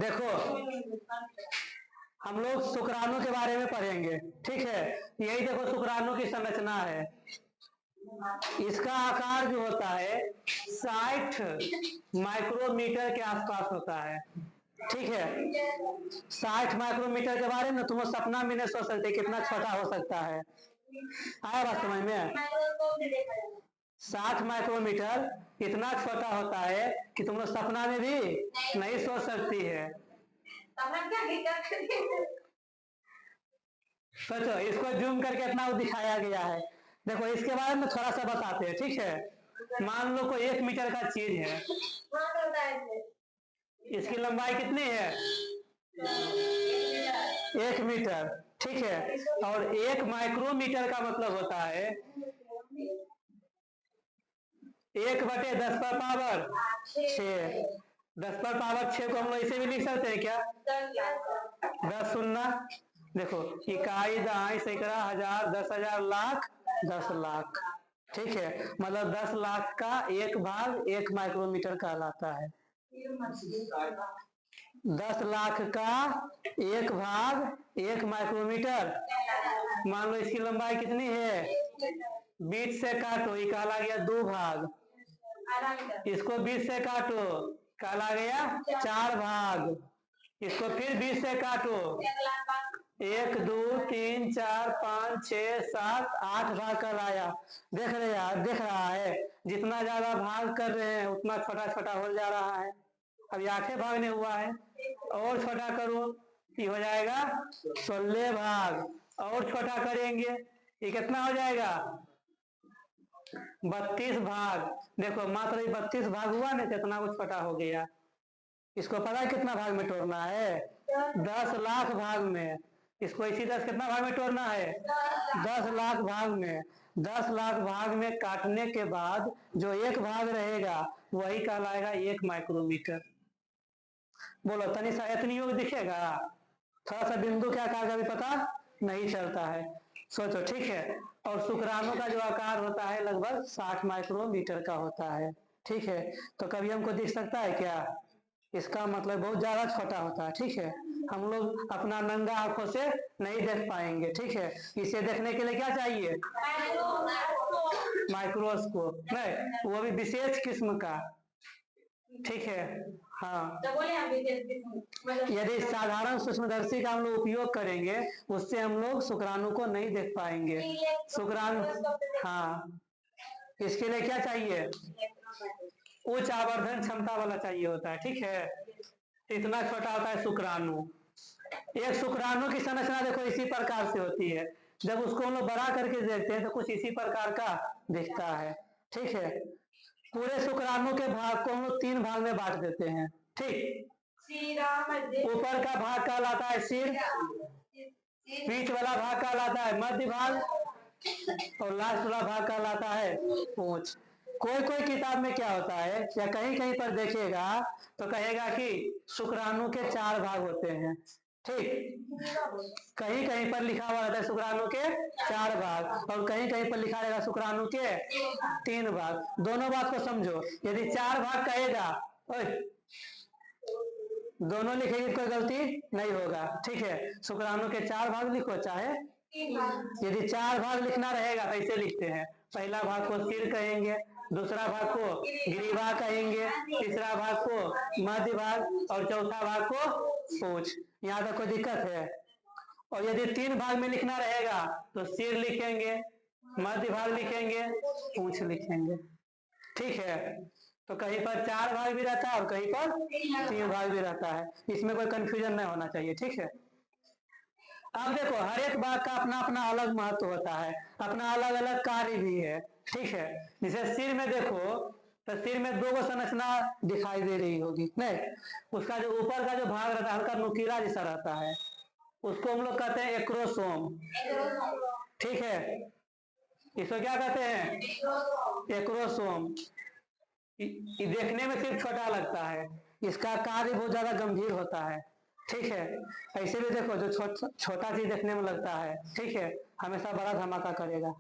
देखो, हम लोग शुक्राणु के बारे में पढ़ेंगे, ठीक है। यही देखो शुक्राणु की संरचना है। इसका आकार जो होता है 60 माइक्रोमीटर के आसपास होता है, ठीक है। 60 माइक्रोमीटर के बारे में तुम सपना भी नहीं सोच सकते कितना छोटा हो सकता है। आया बात समझ में? 60 माइक्रोमीटर इतना छोटा होता है कि तुम लोग सपना में भी नहीं सोच सकती है। सोचो, इसको जूम करके इतना दिखाया गया है। देखो, इसके बारे में थोड़ा सा बताते हैं, ठीक है। मान लो कोई 1 मीटर का चीज है, इसकी लंबाई कितनी है? 1 मीटर, ठीक है। और 1 माइक्रोमीटर का मतलब होता है 1/10⁻6। 10⁻6 को हम लोग इसे भी लिख सकते हैं क्या? 10 शून्य। देखो, इकाई, दहाई, सैकड़ा, हजार, 10,000, लाख, 10 लाख, ठीक है। मतलब 10 लाख का 1 भाग 1 माइक्रोमीटर कहलाता है। 10 लाख का 1 भाग 1 माइक्रोमीटर। मान लो इसकी लंबाई कितनी है? बीच से काटो, ये कहला गया 2 भाग। इसको 20 से काटो, कहला गया 4 भाग। इसको फिर 20 से काटो, 1 2 3 4 5 6 7 8 भाग कहलाया। देख रहा है, जितना ज्यादा भाग कर रहे हैं उतना छोटा छोटा हो जा रहा है। अब 8 भाग नहीं हुआ है, और छोटा करो, ये हो जाएगा 16 भाग। और छोटा करेंगे, ये कितना हो जाएगा? 32 भाग। देखो, मात्र 32 भाग हुआ नहीं, कितना कुछ छोटा हो गया। इसको पता है कितना भाग में तोड़ना है? 10 लाख भाग में। इसको इसी 10 कितना भाग में तोड़ना है? 10 लाख भाग में। 10 लाख भाग में काटने के बाद जो 1 भाग रहेगा वही कहलाएगा 1 माइक्रोमीटर। बोलो, तनी सा इतनी योग दिखेगा? थोड़ा सा बिंदु क्या आकार का भी पता नहीं चलता है। सोचो, ठीक है। और शुक्राणु का जो आकार होता है लगभग 60 माइक्रोमीटर का होता है, ठीक है। तो कभी हमको दिख सकता है क्या? इसका मतलब बहुत ज्यादा छोटा होता है, ठीक है। हम लोग अपना नंगा आंखों से नहीं देख पाएंगे, ठीक है। इसे देखने के लिए क्या चाहिए? माइक्रोस्कोप, नहीं, वो भी विशेष किस्म का, ठीक है। हाँ, यदि साधारण सूक्ष्मदर्शी का हम लोग उपयोग करेंगे उससे हम लोग शुक्राणु को नहीं देख पाएंगे। शुक्राणु, हाँ, इसके लिए क्या चाहिए? उच्च आवर्धन क्षमता वाला चाहिए होता है, ठीक है। इतना छोटा होता है शुक्राणु। एक शुक्राणु की संरचना देखो इसी प्रकार से होती है। जब उसको हम लोग बड़ा करके देखते हैं तो कुछ इसी प्रकार का दिखता है, ठीक है। पूरे शुक्राणु के भाग को हम लोग 3 भाग में बांट देते हैं, ठीक। ऊपर का भाग कहलाता है सिर, बीच वाला भाग कहलाता है मध्य भाग, और लास्ट वाला भाग कहलाता है पूंछ। कोई कोई किताब में क्या होता है या कहीं कहीं पर देखेगा तो कहेगा कि शुक्राणु के 4 भाग होते हैं, ठीक। कहीं कहीं पर लिखा हुआ रहता है शुक्राणु के 4 भाग, और कहीं कहीं पर लिखा रहेगा शुक्राणु के 3 भाग। दोनों बात को समझो। यदि 4 भाग कहेगा, दोनों लिखेंगे कोई गलती नहीं होगा, ठीक है। शुक्राणु के 4 भाग लिखो, चाहे यदि 4 भाग लिखना रहेगा तो ऐसे लिखते हैं। पहला भाग को सिर कहेंगे, दूसरा भाग को ग्रीवा कहेंगे, तीसरा भाग को मध्य भाग, और चौथा भाग को पूंछ। यहाँ तक कोई दिक्कत है? और यदि 3 भाग में लिखना रहेगा तो सिर लिखेंगे, मध्य भाग लिखेंगे, पूंछ लिखेंगे, ठीक है। तो कहीं पर 4 भाग भी रहता है और कहीं पर 3 भाग भी रहता है। इसमें कोई कंफ्यूजन नहीं होना चाहिए, ठीक है। अब देखो, हर एक भाग का अपना अपना अलग महत्व होता है, अपना अलग अलग कार्य भी है, ठीक है। जैसे सिर में देखो, तो सिर में 2 संरचना दिखाई दे रही होगी, नहीं? उसका जो ऊपर का जो भाग रहता है हल्का नुकीला जैसा रहता है, उसको हम लोग कहते हैं एक्रोसोम, ठीक है। इसको क्या कहते हैं? एक्रोसोम। ये देखने में सिर्फ छोटा लगता है, इसका कार्य बहुत ज्यादा गंभीर होता है, ठीक है। ऐसे भी देखो, जो छोटा चीज देखने में लगता है, ठीक है, हमेशा बड़ा धमाका करेगा,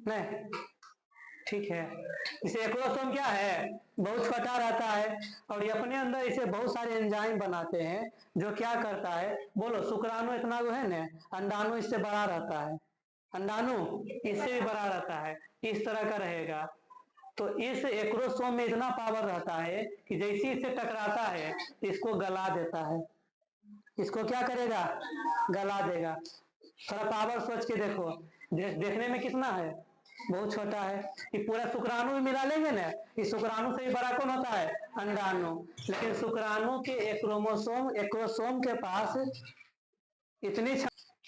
नहीं? ठीक है। इसे एक्रोसोम क्या है, बहुत छोटा रहता है और ये अपने अंदर इसे बहुत सारे एंजाइम बनाते हैं जो क्या करता है, बोलो, शुक्राणु इतना जो है ना, अंडाणु इससे बड़ा रहता है, अंडाणु इससे भी बड़ा रहता है, इस तरह का रहेगा। तो इस एक्रोसोम में इतना पावर रहता है कि जैसे इसे टकराता है इसको गला देता है, इसको क्या करेगा, गला देगा। थोड़ा पावर सोच के देखो, देखने में कितना है, बहुत छोटा है। ये पूरा शुक्राणु भी मिला लेंगे ना, इस शुक्राणु से भी बड़ा कौन होता है, अंडाणु। लेकिन शुक्राणु के एक्रोसोम के पास इतनी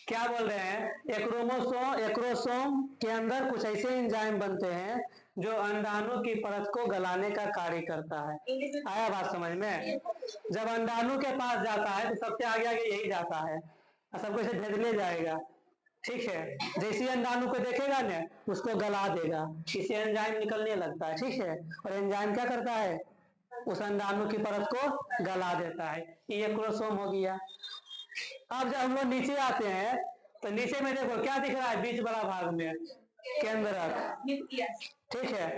क्या बोल रहे हैं, एक्रोसोम के अंदर कुछ ऐसे एंजाइम बनते हैं जो अंडाणु की परत को गलाने का कार्य करता है। आया बात समझ में? जब अंडाणु के पास जाता है तो सबसे आगे आगे यही जाता है और सबको इसे भेजले जाएगा, ठीक है। जैसे अंडाणु को देखेगा ना उसको गला देगा, इसे एंजाइम निकलने लगता है, ठीक है। और एंजाइम क्या करता है, उस अंडाणु की परत को गला देता है। ये एक्रोसोम हो गया। अब जब हम लोग नीचे आते हैं तो नीचे में देखो क्या दिख रहा है, बीच वाला भाग में केंद्रक, ठीक है।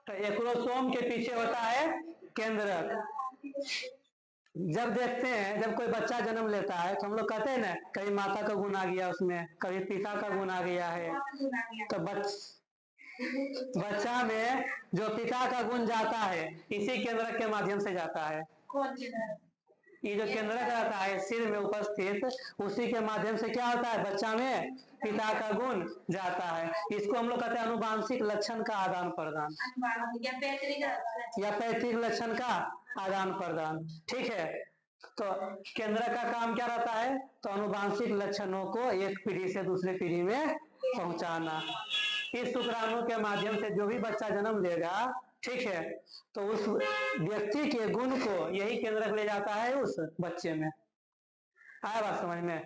तो एक्रोसोम के पीछे होता है केंद्रक। जब देखते हैं, जब कोई बच्चा जन्म लेता है तो हम लोग कहते हैं ना, कभी माता का गुण आ गया उसमें, कभी पिता का गुण आ गया है। तो बच्चा में जो पिता का गुण जाता है इसी केंद्रक के माध्यम से जाता है। ये जो केंद्रक रहता है सिर में उपस्थित, उसी के माध्यम से क्या होता है, बच्चा में पिता का गुण जाता है। इसको हम लोग कहते हैं अनुवांशिक लक्षण का आदान प्रदान या पैतृक लक्षण का आदान प्रदान, ठीक है। तो केंद्रक का काम क्या रहता है, तो अनुवांशिक लक्षणों को एक पीढ़ी से दूसरी पीढ़ी में पहुंचाना। इस शुक्राणु के माध्यम से जो भी बच्चा जन्म लेगा, ठीक है, तो उस व्यक्ति के गुण को यही केंद्रक ले जाता है उस बच्चे में। आया बात समझ में?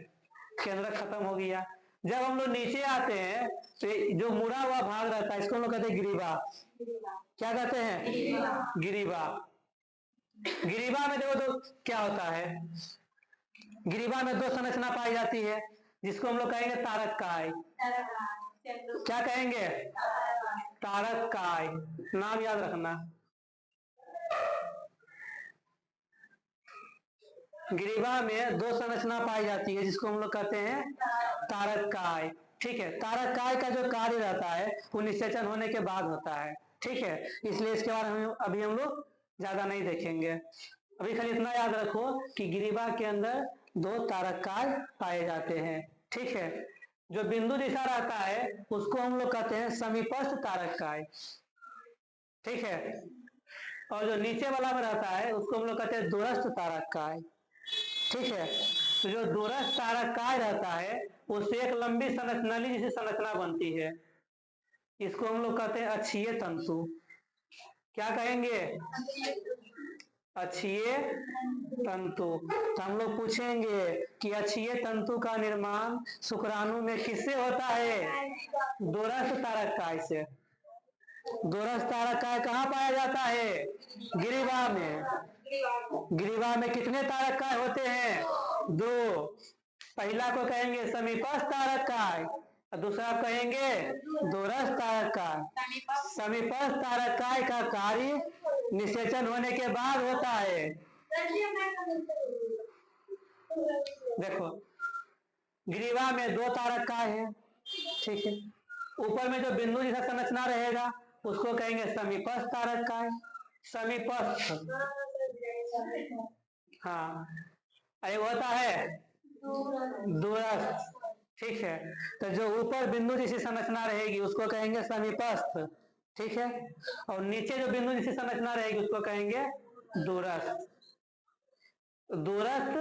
केंद्रक खत्म हो गया। जब हम लोग नीचे आते हैं तो जो मुड़ा हुआ भाग रहता है इसको हम लोग कहते हैं गिरीबा। क्या कहते हैं, गिरीबा। गिरीबा में देखो तो क्या होता है, गिरीबा में दो संरचना पाई जाती है जिसको हम लोग कहेंगे तारक काय। क्या कहेंगे, तारक काय, नाम याद रखना। गिरीबा में दो संरचना पाई जाती है जिसको हम लोग कहते हैं तारक काय, ठीक है। तारक काय का जो कार्य रहता है वो निषेचन होने के बाद होता है, ठीक है। इसलिए इसके बारे में अभी हम लोग ज्यादा नहीं देखेंगे। अभी खाली इतना याद रखो कि गिरीबा के अंदर दो तारक काय पाए जाते हैं, ठीक है। जो बिंदु दिशा रहता है उसको हम लोग कहते हैं समीपस्थ तारक काय, ठीक है। और जो नीचे वाला में रहता है उसको हम लोग कहते हैं दूरस्थ तारक काय, ठीक है। तो जो दूरस्थ तारक काय रहता है उससे एक लंबी नली जैसी संरचना बनती है, इसको हम लोग कहते हैं अक्षीय तंतु। क्या कहेंगे, अक्षीय तंतु। तो हम लोग पूछेंगे कि अक्षीय तंतु का निर्माण शुक्राणु में किससे होता है, दूरस्थ तारक काय से। दूरस्थ तारक काय कहाँ पाया जाता है, गिरीबा में। गिरीबा में कितने तारक काय होते हैं, दो। पहला को कहेंगे समीपस्थ तारक काय और दूसरा कहेंगे दूरस्थ तारक काय। समीपस्थ तारक काय का कार्य निषेचन होने के बाद होता है। देखो ग्रीवा में दो तारक काय है, ठीक है। ऊपर में जो बिंदु जैसा संरचना रहेगा उसको कहेंगे समीपस्थ तारक काय। समीपस्थ, हाँ, अरे होता है दूरस्थ, ठीक है। तो जो ऊपर बिंदु जैसी संरचना रहेगी उसको कहेंगे समीपस्थ, ठीक है। और नीचे जो बिंदु जैसी संरचना रहेगी उसको कहेंगे दूरस्थ। दूरस्थ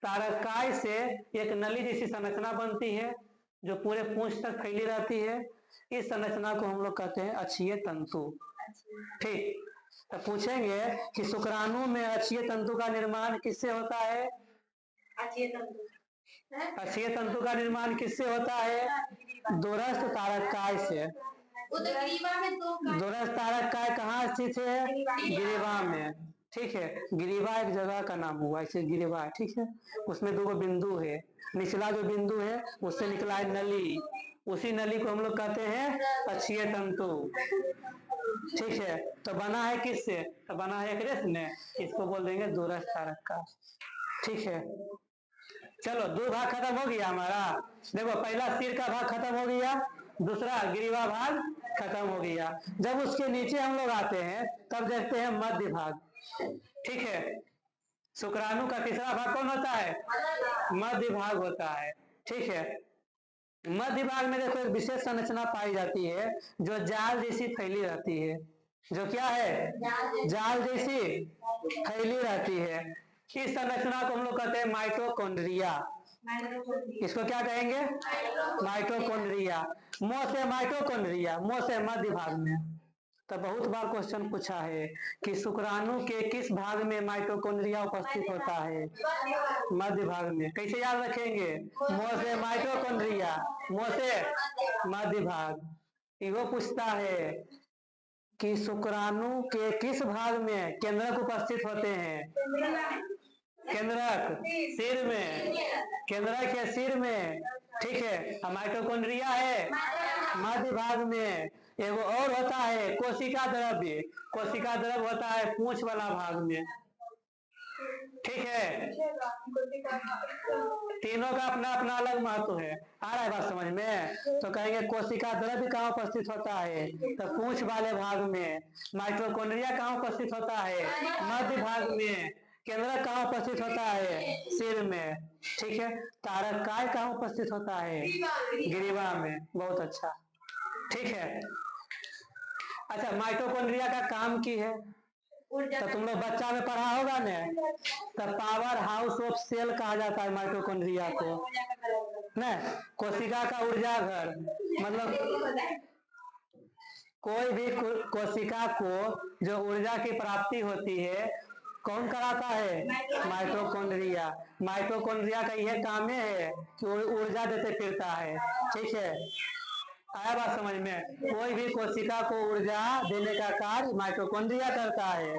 तारकाय से एक नली जैसी संरचना बनती है जो पूरे पूंछ तक फैली रहती है। इस संरचना को हम लोग कहते हैं अक्षीय तंतु, ठीक। तो पूछेंगे कि शुक्राणु में अक्षीय तंतु का निर्माण किससे होता है, अक्षीय तंतु का निर्माण किससे होता है, दूरस्थ तारकाय से। दूरस्थ तारकाय कहाँ स्थित है, गिरीवा में, ठीक है। गिरीवा एक जगह का नाम हुआ, इसे गिरीवा, ठीक है। उसमें दो बिंदु है, निचला जो बिंदु है उससे निकला है नली, उसी नली को हम लोग कहते हैं अक्षीय तंतु। ठीक है, तो बना है किससे? तो बना है एक रेस ने, इसको बोल देंगे दूरस्थ तारक का। ठीक है, चलो दो भाग खत्म हो गया हमारा। देखो पहला सिर का भाग खत्म हो गया, दूसरा ग्रीवा भाग खत्म हो गया। जब उसके नीचे हम लोग आते हैं तब देखते हैं मध्य भाग। ठीक है, शुक्राणु का तीसरा भाग कौन होता है? मध्य भाग होता है। ठीक है, मध्य भाग में देखो एक विशेष संरचना पाई जाती है जो जाल जैसी फैली रहती है। जो क्या है? जाल जैसी फैली रहती है। इस संरचना को हम लोग कहते हैं माइटोकॉन्ड्रिया। इसको क्या कहेंगे? माइटोकॉन्ड्रिया। मो से माइटोकॉन्ड्रिया, मो से मध्य भाग में। तो बहुत बार क्वेश्चन पूछा है कि शुक्राणु के किस भाग में माइटोकॉन्ड्रिया उपस्थित होता है? मध्य भाग में। कैसे याद रखेंगे? मो से माइटोकॉन्ड्रिया, मो से मध्य भाग। वो पूछता है कि शुक्राणु के किस भाग में केंद्रक उपस्थित होते हैं? केंद्रक सिर में, केंद्रक है सिर में। ठीक है, माइटोकॉन्ड्रिया है मध्य भाग में। एगो और होता है कोशिका द्रव्य, कोशिका द्रव्य होता है पूंछ वाला भाग में। ठीक है, तीनों का अपना अपना अलग महत्व है। आ रहा है बात समझ में? तो कहेंगे कोशिका द्रव्य कहाँ उपस्थित होता है? तो पूंछ वाले भाग में। माइटोकॉन्ड्रिया कहाँ उपस्थित होता है? मध्य भाग में। केंद्रक कहाँ उपस्थित होता है? सिर में। ठीक है, तारक काय कहाँ उपस्थित होता है? ग्रीवा में। बहुत अच्छा। ठीक है, अच्छा माइटोकॉन्ड्रिया का काम की है तो तुम लोग बच्चा में पढ़ा होगा न, तो पावर हाउस ऑफ सेल कहा जाता है माइटोकॉन्ड्रिया को न। कोशिका का ऊर्जा घर, मतलब कोई भी कोशिका को जो ऊर्जा की प्राप्ति होती है कौन कराता है? माइटोकॉन्ड्रिया। माइटोकॉन्ड्रिया का यह काम है कि वो ऊर्जा देते फिरता है। ठीक है, आया बात समझ में? कोई भी कोशिका को ऊर्जा देने का कार्य माइटोकॉन्ड्रिया करता है।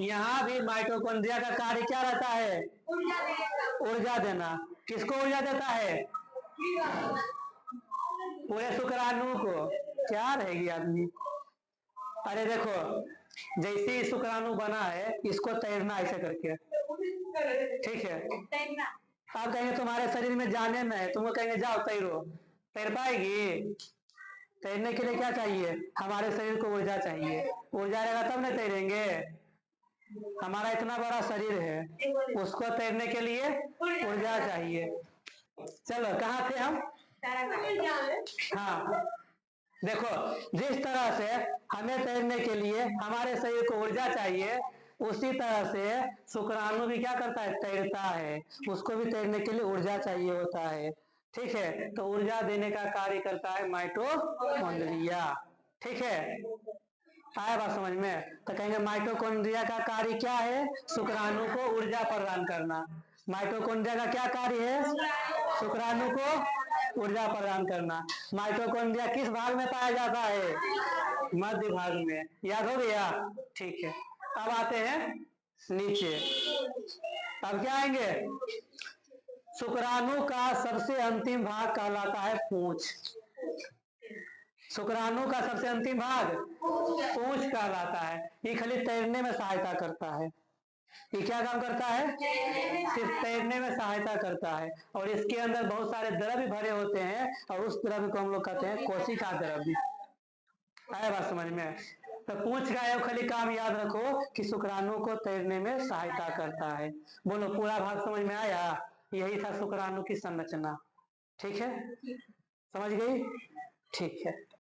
यहाँ भी माइटोकॉन्ड्रिया का कार्य क्या रहता है? ऊर्जा देना। किसको ऊर्जा देता है? पूरे शुक्राणु को। क्या रहेगी आदमी? अरे देखो जैसे ही शुक्राणु बना है इसको तैरना ऐसे करके। ठीक है, आप कहेंगे तुम्हारे शरीर में जाने में है, तुमको कहेंगे जाओ तैरो, तैर पाएगी? तैरने के लिए क्या चाहिए? हमारे शरीर को ऊर्जा चाहिए। ऊर्जा रहेगा तब ना तैरेंगे। हमारा इतना बड़ा शरीर है, उसको तैरने के लिए ऊर्जा चाहिए। चलो कहाँ थे हम? हाँ, देखो जिस तरह से हमें तैरने के लिए हमारे शरीर को ऊर्जा चाहिए, उसी तरह से शुक्राणु भी क्या करता है? तैरता है। उसको भी तैरने के लिए ऊर्जा चाहिए होता है। ठीक है, तो ऊर्जा देने का कार्य करता है माइटोकॉन्ड्रिया। ठीक है, आया बात समझ में? तो कहेंगे माइटोकॉन्ड्रिया का कार्य क्या है? शुक्राणु को ऊर्जा प्रदान करना। माइटोकॉन्ड्रिया का क्या कार्य है? शुक्राणु को ऊर्जा प्रदान करना। माइटोकॉन्ड्रिया किस भाग में पाया जाता है? मध्य भाग में। याद हो गया? ठीक है, अब आते हैं नीचे। अब क्या आएंगे? शुक्राणु का सबसे अंतिम भाग कहलाता है पूंछ। शुक्राणु का सबसे अंतिम भाग पूंछ कहलाता है। ये खाली तैरने में सहायता करता है। ये क्या काम करता है? सिर्फ तैरने में सहायता करता है। और इसके अंदर बहुत सारे द्रव्य भरे होते हैं और उस द्रव्य को हम लोग कहते हैं कोशिका द्रव्य। आया बात समझ में? तो पूंछ का खाली काम याद रखो कि शुक्राणु को तैरने में सहायता करता है। बोलो पूरा भाग समझ में आया? यही था शुक्राणु की संरचना। ठीक है, समझ गई? ठीक है।